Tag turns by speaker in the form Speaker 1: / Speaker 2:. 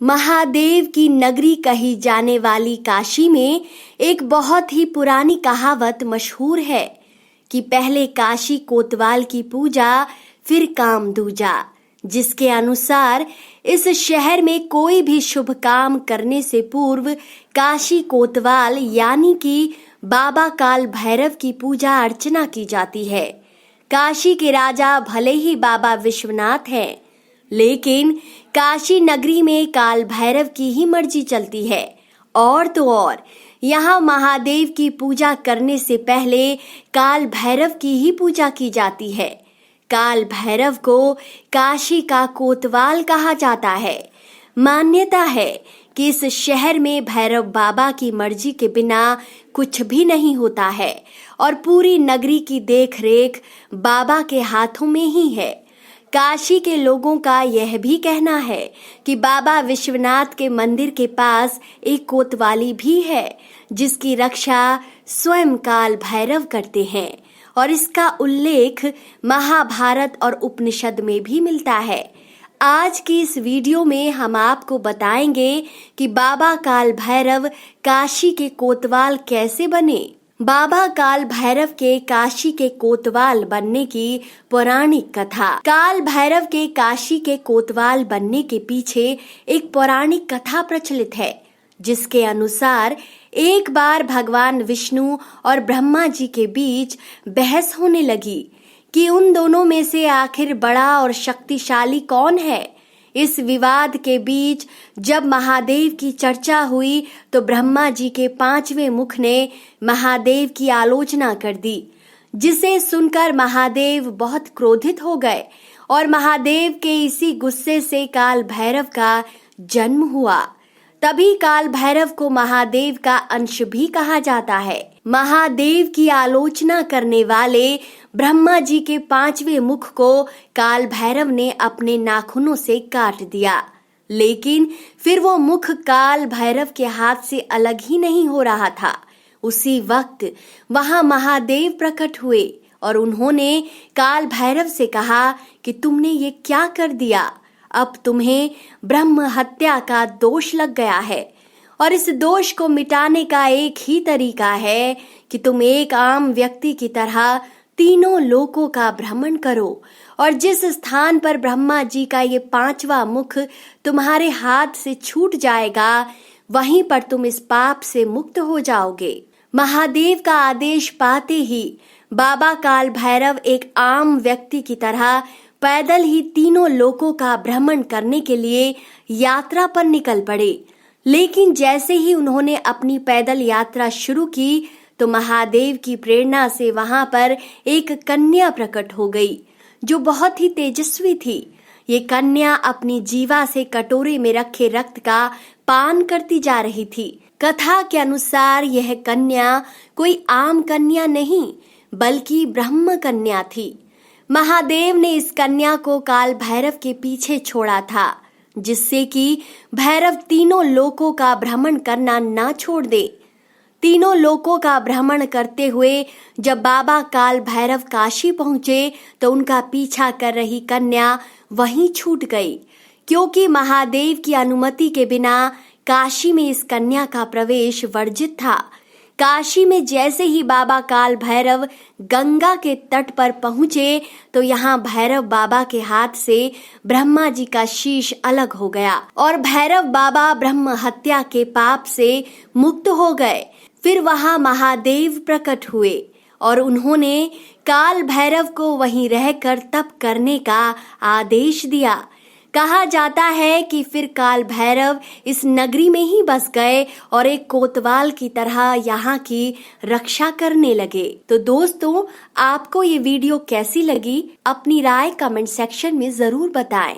Speaker 1: महादेव की नगरी कही जाने वाली काशी में एक बहुत ही पुरानी कहावत मशहूर है कि पहले काशी कोतवाल की पूजा फिर काम दूजा, जिसके अनुसार इस शहर में कोई भी शुभ काम करने से पूर्व काशी कोतवाल यानी कि बाबा काल भैरव की पूजा अर्चना की जाती है। काशी के राजा भले ही बाबा विश्वनाथ हैं, लेकिन काशी नगरी में काल भैरव की ही मर्जी चलती है। और तो और यहाँ महादेव की पूजा करने से पहले काल भैरव की ही पूजा की जाती है। काल भैरव को काशी का कोतवाल कहा जाता है। मान्यता है कि इस शहर में भैरव बाबा की मर्जी के बिना कुछ भी नहीं होता है और पूरी नगरी की देखरेख बाबा के हाथों में ही है। काशी के लोगों का यह भी कहना है कि बाबा विश्वनाथ के मंदिर के पास एक कोतवाली भी है, जिसकी रक्षा स्वयं काल भैरव करते हैं और इसका उल्लेख महाभारत और उपनिषद में भी मिलता है। आज की इस वीडियो में हम आपको बताएंगे कि बाबा काल भैरव काशी के कोतवाल कैसे बने। बाबा काल भैरव के काशी के कोतवाल बनने की पौराणिक कथा। काल भैरव के काशी के कोतवाल बनने के पीछे एक पौराणिक कथा प्रचलित है, जिसके अनुसार एक बार भगवान विष्णु और ब्रह्मा जी के बीच बहस होने लगी कि उन दोनों में से आखिर बड़ा और शक्तिशाली कौन है। इस विवाद के बीच जब महादेव की चर्चा हुई तो ब्रह्मा जी के 5वें मुख ने महादेव की आलोचना कर दी, जिसे सुनकर महादेव बहुत क्रोधित हो गए और महादेव के इसी गुस्से से काल भैरव का जन्म हुआ। तभी काल भैरव को महादेव का अंश भी कहा जाता है। महादेव की आलोचना करने वाले ब्रह्मा जी के 5वें मुख को काल भैरव ने अपने नाखूनों से काट दिया, लेकिन फिर वो मुख काल भैरव के हाथ से अलग ही नहीं हो रहा था। उसी वक्त वहां महादेव प्रकट हुए और उन्होंने काल भैरव से कहा कि तुमने ये क्या कर दिया। अब तुम्हें ब्रह्म हत्या का दोष लग गया है और इस दोष को मिटाने का एक ही तरीका है कि तुम एक आम व्यक्ति की तरह तीनों लोकों का भ्रमण करो और जिस स्थान पर ब्रह्मा जी का ये 5वां मुख तुम्हारे हाथ से छूट जाएगा, वहीं पर तुम इस पाप से मुक्त हो जाओगे। महादेव का आदेश पाते ही बाबा काल भैरव एक आम व्यक्ति की तरह पैदल ही तीनों लोकों का भ्रमण करने के लिए यात्रा पर निकल पड़े। लेकिन जैसे ही उन्होंने अपनी पैदल यात्रा शुरू की तो महादेव की प्रेरणा से वहां पर एक कन्या प्रकट हो गई, जो बहुत ही तेजस्वी थी। ये कन्या अपनी जीवा से कटोरे में रखे रक्त का पान करती जा रही थी। कथा के अनुसार यह कन्या कोई आम कन्या नहीं, बल्कि ब्रह्म कन्या थी। महादेव ने इस कन्या को काल भैरव के पीछे छोड़ा था, जिससे कि भैरव तीनों लोकों का भ्रमण करना ना छोड़ दे। तीनों लोकों का भ्रमण करते हुए जब बाबा काल भैरव काशी पहुंचे तो उनका पीछा कर रही कन्या वहीं छूट गई, क्योंकि महादेव की अनुमति के बिना काशी में इस कन्या का प्रवेश वर्जित था। काशी में जैसे ही बाबा काल भैरव गंगा के तट पर पहुंचे तो यहाँ भैरव बाबा के हाथ से ब्रह्मा जी का शीश अलग हो गया और भैरव बाबा ब्रह्म हत्या के पाप से मुक्त हो गए। फिर वहाँ महादेव प्रकट हुए और उन्होंने काल भैरव को वहीं रहकर तप करने का आदेश दिया। कहा जाता है कि फिर काल भैरव इस नगरी में ही बस गए और एक कोतवाल की तरह यहाँ की रक्षा करने लगे। तो दोस्तों, आपको ये वीडियो कैसी लगी, अपनी राय कमेंट सेक्शन में जरूर बताएं।